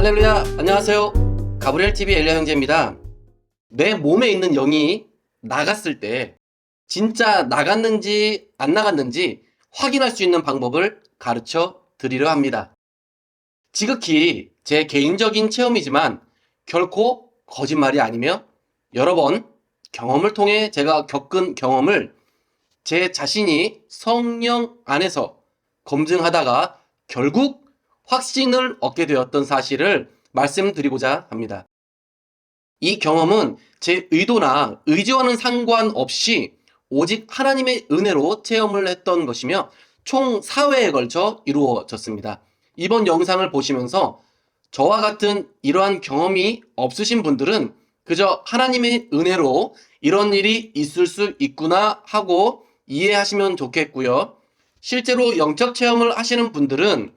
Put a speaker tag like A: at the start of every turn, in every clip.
A: 할렐루야, 안녕하세요. 가브리엘TV 엘리야 형제입니다. 내 몸에 있는 영이 나갔을 때 진짜 나갔는지 안 나갔는지 확인할 수 있는 방법을 가르쳐 드리려 합니다. 지극히 제 개인적인 체험이지만 결코 거짓말이 아니며 여러 번 경험을 통해 제가 겪은 경험을 제 자신이 성령 안에서 검증하다가 결국 확신을 얻게 되었던 사실을 말씀드리고자 합니다. 이 경험은 제 의도나 의지와는 상관없이 오직 하나님의 은혜로 체험을 했던 것이며 총 4회에 걸쳐 이루어졌습니다. 이번 영상을 보시면서 저와 같은 이러한 경험이 없으신 분들은 그저 하나님의 은혜로 이런 일이 있을 수 있구나 하고 이해하시면 좋겠고요. 실제로 영적 체험을 하시는 분들은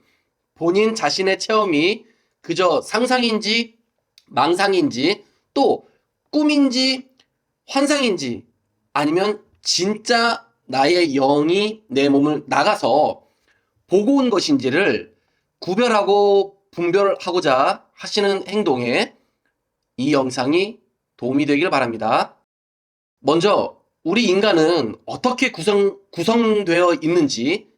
A: 본인 자신의 체험이 그저 상상인지 망상인지 또 꿈인지 환상인지 아니면 진짜 나의 영이 내 몸을 나가서 보고 온 것인지를 구별하고 분별하고자 하시는 행동에 이 영상이 도움이 되길 바랍니다. 먼저 우리 인간은 어떻게 구성되어 있는지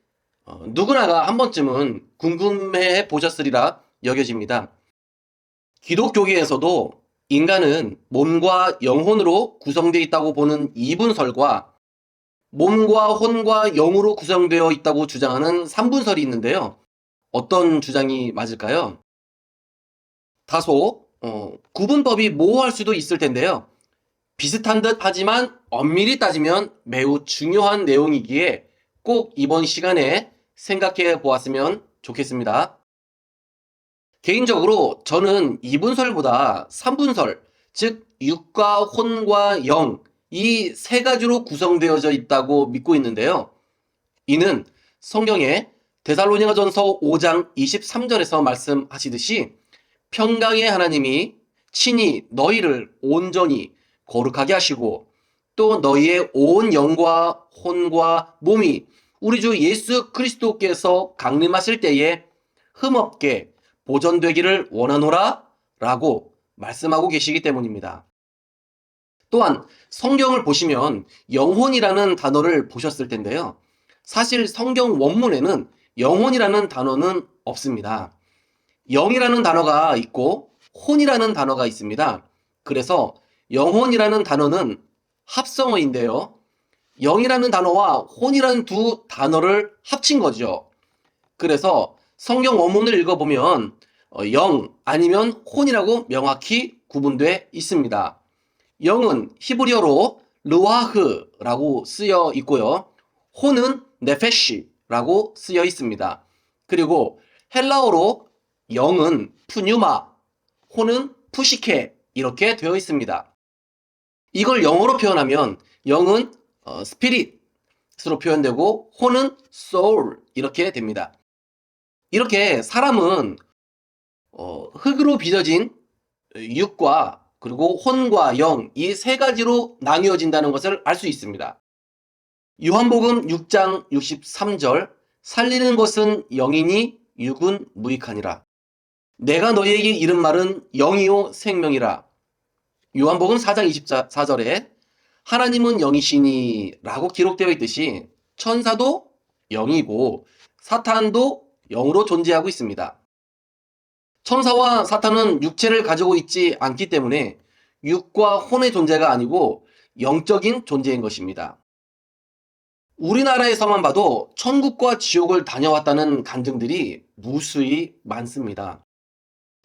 A: 누구나가 한 번쯤은 궁금해 보셨으리라 여겨집니다. 기독교계에서도 인간은 몸과 영혼으로 구성되어 있다고 보는 이분설과 몸과 혼과 영으로 구성되어 있다고 주장하는 삼분설이 있는데요. 어떤 주장이 맞을까요? 다소 구분법이 모호할 수도 있을 텐데요. 비슷한 듯 하지만 엄밀히 따지면 매우 중요한 내용이기에 꼭 이번 시간에 생각해 보았으면 좋겠습니다. 개인적으로 저는 이분설보다 삼분설, 즉 육과 혼과 영, 이 세 가지로 구성되어져 있다고 믿고 있는데요. 이는 성경에 데살로니가전서 5장 23절에서 말씀하시듯이 평강의 하나님이 친히 너희를 온전히 거룩하게 하시고 또 너희의 온 영과 혼과 몸이 우리 주 예수 그리스도께서 강림하실 때에 흠없게 보존되기를 원하노라 라고 말씀하고 계시기 때문입니다. 또한 성경을 보시면 영혼이라는 단어를 보셨을 텐데요. 사실 성경 원문에는 영혼이라는 단어는 없습니다. 영이라는 단어가 있고 혼이라는 단어가 있습니다. 그래서 영혼이라는 단어는 합성어인데요. 영이라는 단어와 혼이라는 두 단어를 합친 거죠. 그래서 성경 원문을 읽어보면 영 아니면 혼이라고 명확히 구분되어 있습니다. 영은 히브리어로 르와흐라고 쓰여 있고요. 혼은 네페시라고 쓰여 있습니다. 그리고 헬라어로 영은 푸뉴마, 혼은 푸시케 이렇게 되어 있습니다. 이걸 영어로 표현하면 영은 스피릿으로 표현되고 혼은 soul 이렇게 됩니다. 이렇게 사람은 흙으로 빚어진 육과 그리고 혼과 영 이 세 가지로 나뉘어진다는 것을 알 수 있습니다. 요한복음 6장 63절 살리는 것은 영이니 육은 무익하니라. 내가 너희에게 이른 말은 영이요 생명이라. 요한복음 4장 24절에 하나님은 영이시니 라고 기록되어 있듯이 천사도 영이고 사탄도 영으로 존재하고 있습니다. 천사와 사탄은 육체를 가지고 있지 않기 때문에 육과 혼의 존재가 아니고 영적인 존재인 것입니다. 우리나라에서만 봐도 천국과 지옥을 다녀왔다는 간증들이 무수히 많습니다.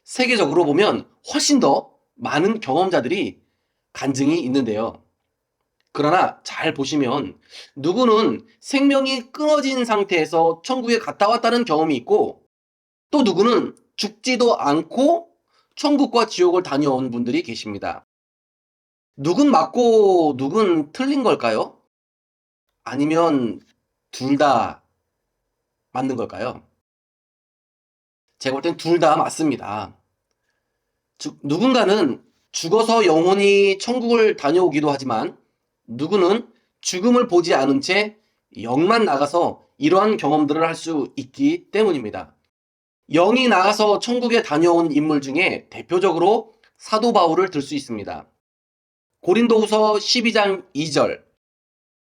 A: 세계적으로 보면 훨씬 더 많은 경험자들이 간증이 있는데요. 그러나 잘 보시면 누구는 생명이 끊어진 상태에서 천국에 갔다 왔다는 경험이 있고 또 누구는 죽지도 않고 천국과 지옥을 다녀온 분들이 계십니다. 누군 맞고 누군 틀린 걸까요? 아니면 둘 다 맞는 걸까요? 제가 볼 땐 둘 다 맞습니다. 누군가는 죽어서 영혼이 천국을 다녀오기도 하지만 누구는 죽음을 보지 않은 채 영만 나가서 이러한 경험들을 할 수 있기 때문입니다. 영이 나가서 천국에 다녀온 인물 중에 대표적으로 사도 바울을 들 수 있습니다. 고린도후서 12장 2절.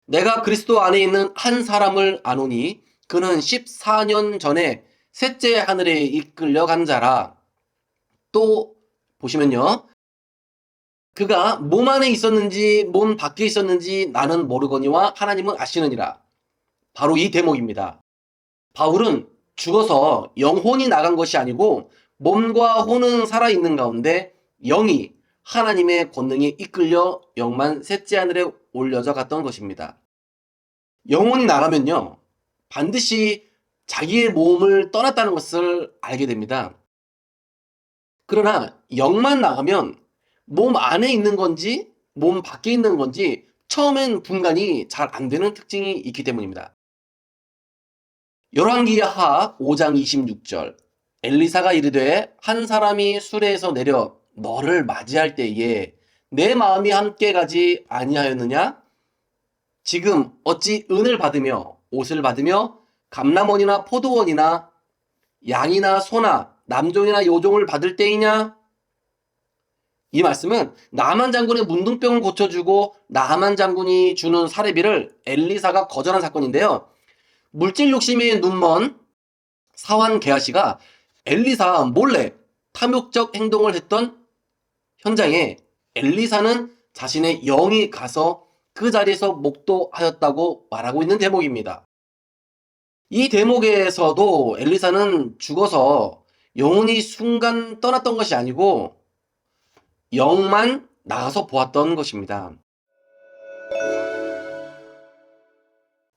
A: 내가 그리스도 안에 있는 한 사람을 아노니 그는 14년 전에 셋째 하늘에 이끌려 간 자라. 또 보시면요. 그가 몸 안에 있었는지 몸 밖에 있었는지 나는 모르거니와 하나님은 아시느니라. 바로 이 대목입니다. 바울은 죽어서 영혼이 나간 것이 아니고 몸과 혼은 살아있는 가운데 영이 하나님의 권능에 이끌려 영만 셋째 하늘에 올려져 갔던 것입니다. 영혼이 나가면요, 반드시 자기의 몸을 떠났다는 것을 알게 됩니다. 그러나 영만 나가면 몸 안에 있는 건지 몸 밖에 있는 건지 처음엔 분간이 잘 안 되는 특징이 있기 때문입니다. 열왕기하 5장 26절. 엘리사가 이르되 한 사람이 수레에서 내려 너를 맞이할 때에 내 마음이 함께 가지 아니하였느냐? 지금 어찌 은을 받으며 옷을 받으며 감람원이나 포도원이나 양이나 소나 남종이나 여종을 받을 때이냐? 이 말씀은 나만 장군의 문둥병을 고쳐주고 나만 장군이 주는 사례비를 엘리사가 거절한 사건인데요. 물질 욕심에 눈먼 사환 게하시가 엘리사 몰래 탐욕적 행동을 했던 현장에 엘리사는 자신의 영이 가서 그 자리에서 목도하였다고 말하고 있는 대목입니다. 이 대목에서도 엘리사는 죽어서 영혼이 순간 떠났던 것이 아니고 영만 나가서 보았던 것입니다.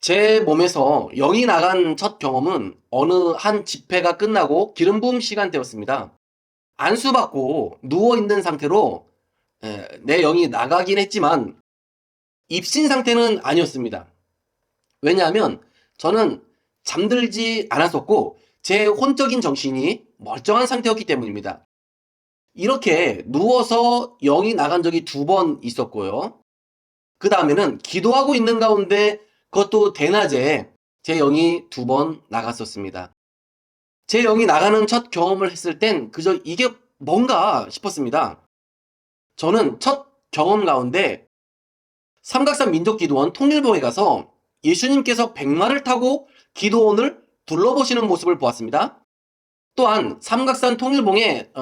A: 제 몸에서 영이 나간 첫 경험은 어느 한 집회가 끝나고 기름 부음 시간대였습니다. 안수받고 누워있는 상태로 내 영이 나가긴 했지만 입신 상태는 아니었습니다. 왜냐하면 저는 잠들지 않았었고 제 혼적인 정신이 멀쩡한 상태였기 때문입니다. 이렇게 누워서 영이 나간 적이 2번 있었고요. 그 다음에는 기도하고 있는 가운데 그것도 대낮에 제 영이 2번 나갔었습니다. 제 영이 나가는 첫 경험을 했을 땐 그저 이게 뭔가 싶었습니다. 저는 첫 경험 가운데 삼각산 민족기도원 통일봉에 가서 예수님께서 백마를 타고 기도원을 둘러보시는 모습을 보았습니다. 또한 삼각산 통일봉에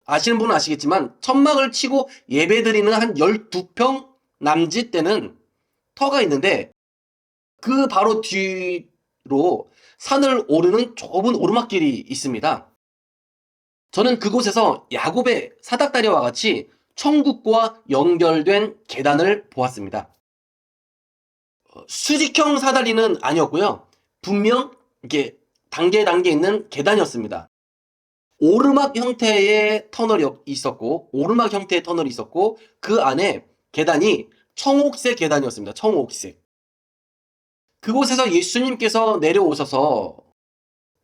A: 아시는 분은 아시겠지만 천막을 치고 예배드리는 한 12평 남짓 되는 터가 있는데 그 바로 뒤로 산을 오르는 좁은 오르막길이 있습니다. 저는 그곳에서 야곱의 사닥다리와 같이 천국과 연결된 계단을 보았습니다. 수직형 사다리는 아니었고요. 분명 이렇게 단계 있는 계단이었습니다. 오르막 형태의 터널이 있었고 오르막 형태의 터널이 있었고 그 안에 계단이 청옥색 계단이었습니다. 청옥색. 그곳에서 예수님께서 내려오셔서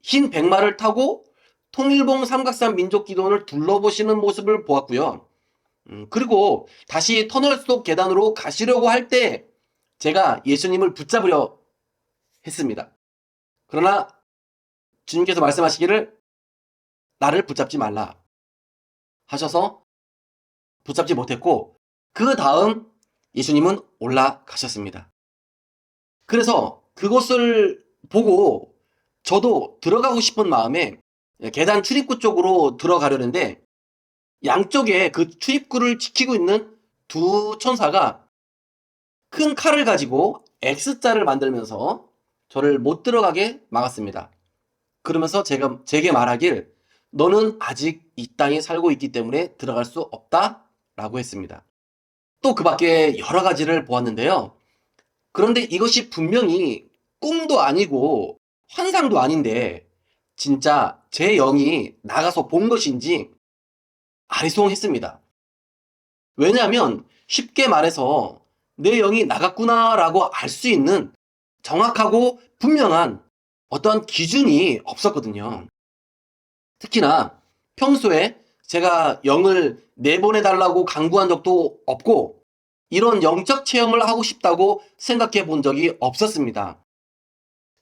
A: 흰 백마를 타고 통일봉 삼각산 민족기도원을 둘러보시는 모습을 보았고요. 그리고 다시 터널 속 계단으로 가시려고 할 때 제가 예수님을 붙잡으려 했습니다. 그러나 주님께서 말씀하시기를 나를 붙잡지 말라 하셔서 붙잡지 못했고 그 다음 예수님은 올라가셨습니다. 그래서 그것을 보고 저도 들어가고 싶은 마음에 계단 출입구 쪽으로 들어가려는데 양쪽에 그 출입구를 지키고 있는 2 천사가 큰 칼을 가지고 X자를 만들면서 저를 못 들어가게 막았습니다. 그러면서 제게 말하길 너는 아직 이 땅에 살고 있기 때문에 들어갈 수 없다 라고 했습니다. 또 그 밖에 여러 가지를 보았는데요. 그런데 이것이 분명히 꿈도 아니고 환상도 아닌데 진짜 제 영이 나가서 본 것인지 아리송했습니다. 왜냐하면 쉽게 말해서 내 영이 나갔구나라고 알 수 있는 정확하고 분명한 어떠한 기준이 없었거든요. 특히나 평소에 제가 영을 내보내달라고 강구한 적도 없고 이런 영적 체험을 하고 싶다고 생각해 본 적이 없었습니다.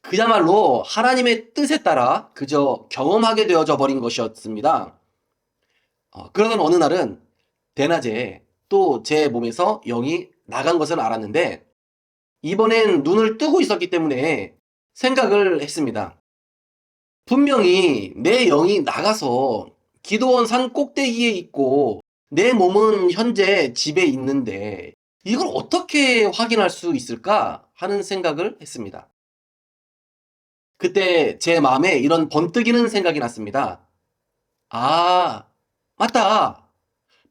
A: 그야말로 하나님의 뜻에 따라 그저 경험하게 되어져 버린 것이었습니다. 그러던 어느 날은 대낮에 또 제 몸에서 영이 나간 것을 알았는데 이번엔 눈을 뜨고 있었기 때문에 생각을 했습니다. 분명히 내 영이 나가서 기도원 산 꼭대기에 있고 내 몸은 현재 집에 있는데 이걸 어떻게 확인할 수 있을까 하는 생각을 했습니다. 그때 제 마음에 이런 번뜩이는 생각이 났습니다. 아, 맞다.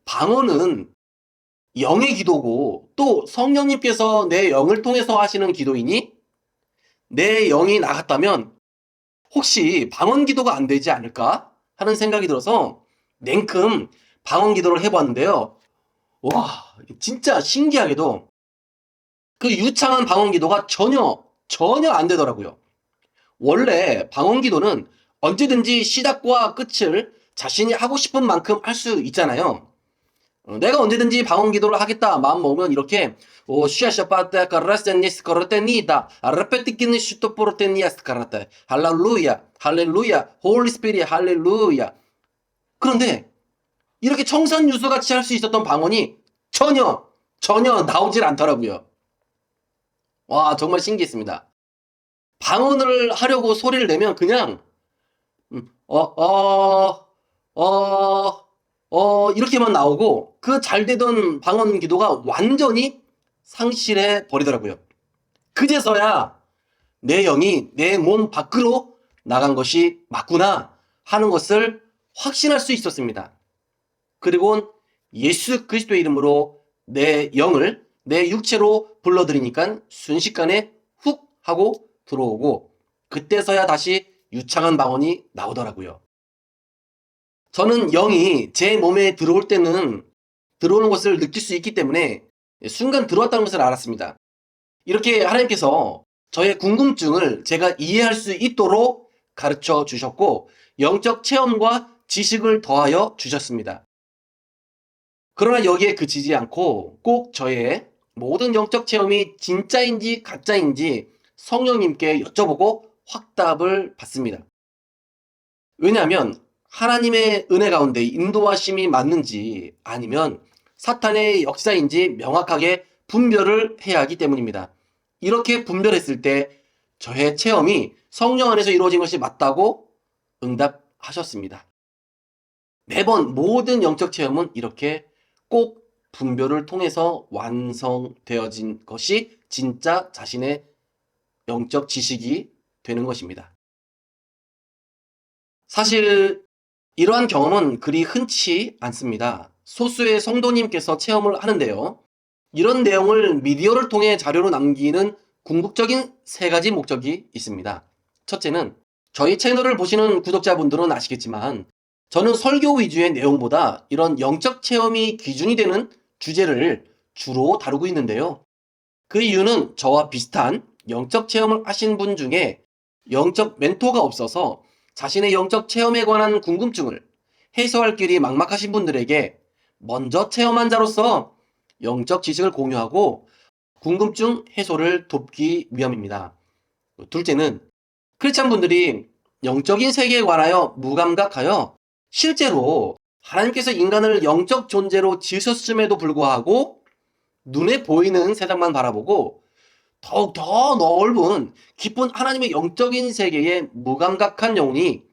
A: 방언은 영의 기도고 또 성령님께서 내 영을 통해서 하시는 기도이니 내 영이 나갔다면 혹시 방언 기도가 안 되지 않을까 하는 생각이 들어서 냉큼 방언 기도를 해봤는데요. 와, 진짜 신기하게도 그 유창한 방언 기도가 전혀 안 되더라고요. 원래 방언 기도는 언제든지 시작과 끝을 자신이 하고 싶은 만큼 할 수 있잖아요. 내가 언제든지 방언 기도를 하겠다 마음 먹으면 이렇게 시아샤파테 카라센니스 코르테니다 아르페티키니 슈토포르테니아스 카라테 할렐루야 할렐루야 홀리 스피릿 할렐루야. 그런데 이렇게 청산유수같이 할 수 있었던 방언이 전혀 나오질 않더라고요. 와, 정말 신기했습니다. 방언을 하려고 소리를 내면 그냥 이렇게만 나오고 그 잘 되던 방언 기도가 완전히 상실해 버리더라고요. 그제서야 내 영이 내 몸 밖으로 나간 것이 맞구나 하는 것을 확신할 수 있었습니다. 그리고 예수 그리스도의 이름으로 내 영을 내 육체로 불러들이니까 순식간에 훅 하고 들어오고 그때서야 다시 유창한 방언이 나오더라고요. 저는 영이 제 몸에 들어올 때는 들어오는 것을 느낄 수 있기 때문에 순간 들어왔다는 것을 알았습니다. 이렇게 하나님께서 저의 궁금증을 제가 이해할 수 있도록 가르쳐 주셨고 영적 체험과 지식을 더하여 주셨습니다. 그러나 여기에 그치지 않고 꼭 저의 모든 영적 체험이 진짜인지 가짜인지 성령님께 여쭤보고 확답을 받습니다. 왜냐하면 하나님의 은혜 가운데 인도하심이 맞는지 아니면 사탄의 역사인지 명확하게 분별을 해야 하기 때문입니다. 이렇게 분별했을 때 저의 체험이 성령 안에서 이루어진 것이 맞다고 응답하셨습니다. 매번 모든 영적 체험은 이렇게 꼭 분별을 통해서 완성되어진 것이 진짜 자신의 영적 지식이 되는 것입니다. 사실 이러한 경험은 그리 흔치 않습니다. 소수의 성도님께서 체험을 하는데요. 이런 내용을 미디어를 통해 자료로 남기는 궁극적인 세 가지 목적이 있습니다. 첫째는 저희 채널을 보시는 구독자분들은 아시겠지만 저는 설교 위주의 내용보다 이런 영적 체험이 기준이 되는 주제를 주로 다루고 있는데요. 그 이유는 저와 비슷한 영적 체험을 하신 분 중에 영적 멘토가 없어서 자신의 영적 체험에 관한 궁금증을 해소할 길이 막막하신 분들에게 먼저 체험한 자로서 영적 지식을 공유하고 궁금증 해소를 돕기 위함입니다. 둘째는 크리스찬 분들이 영적인 세계에 관하여 무감각하여 실제로 하나님께서 인간을 영적 존재로 지으셨음에도 불구하고 눈에 보이는 세상만 바라보고 더욱 더 넓은 깊은 하나님의 영적인 세계에 무감각한 영혼이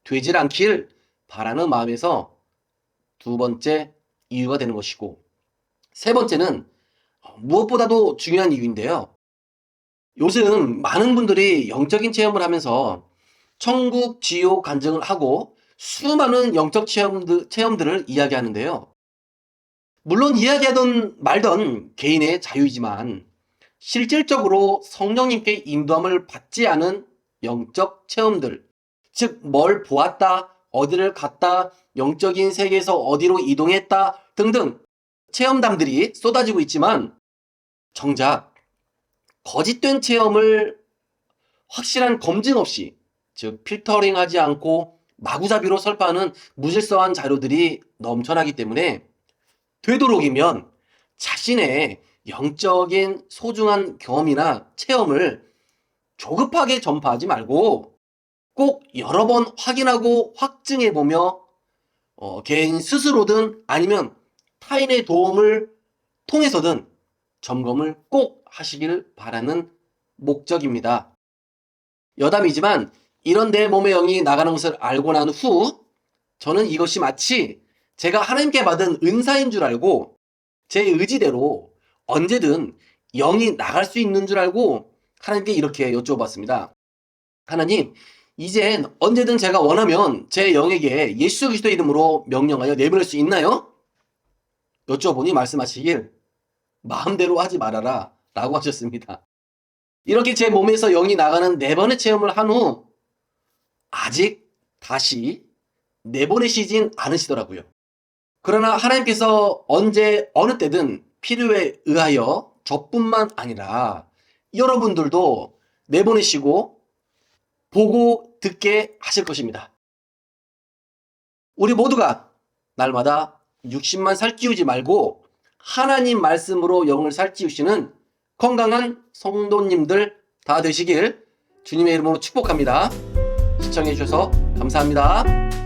A: 되질 않길 바라는 마음에서 두 번째 이유가 되는 것이고 세 번째는 무엇보다도 중요한 이유인데요. 요즘 많은 분들이 영적인 체험을 하면서 천국, 지옥 간증을 하고 수많은 영적 체험들을 이야기하는데요. 물론 이야기하던 말던 개인의 자유이지만 실질적으로 성령님께 인도함을 받지 않은 영적 체험들, 즉 뭘 보았다, 어디를 갔다, 영적인 세계에서 어디로 이동했다 등등 체험담들이 쏟아지고 있지만 정작 거짓된 체험을 확실한 검증 없이 즉 필터링하지 않고 마구잡이로 설파하는 무질서한 자료들이 넘쳐나기 때문에 되도록이면 자신의 영적인 소중한 경험이나 체험을 조급하게 전파하지 말고 꼭 여러 번 확인하고 확증해보며 개인 스스로든 아니면 타인의 도움을 통해서든 점검을 꼭 하시길 바라는 목적입니다. 여담이지만 이런 내 몸의 영이 나가는 것을 알고 난 후 저는 이것이 마치 제가 하나님께 받은 은사인 줄 알고 제 의지대로 언제든 영이 나갈 수 있는 줄 알고 하나님께 이렇게 여쭈어봤습니다. 하나님, 이젠 언제든 제가 원하면 제 영에게 예수 그리스도의 이름으로 명령하여 내보낼 수 있나요? 여쭈어보니 말씀하시길 마음대로 하지 말아라 라고 하셨습니다. 이렇게 제 몸에서 영이 나가는 4번의 체험을 한 후 아직 다시 내보내시진 않으시더라고요. 그러나 하나님께서 언제 어느 때든 필요에 의하여 저뿐만 아니라 여러분들도 내보내시고 보고 듣게 하실 것입니다. 우리 모두가 날마다 육신만 살찌우지 말고 하나님 말씀으로 영을 살찌우시는 건강한 성도님들 다 되시길 주님의 이름으로 축복합니다. 시청해 주셔서 감사합니다.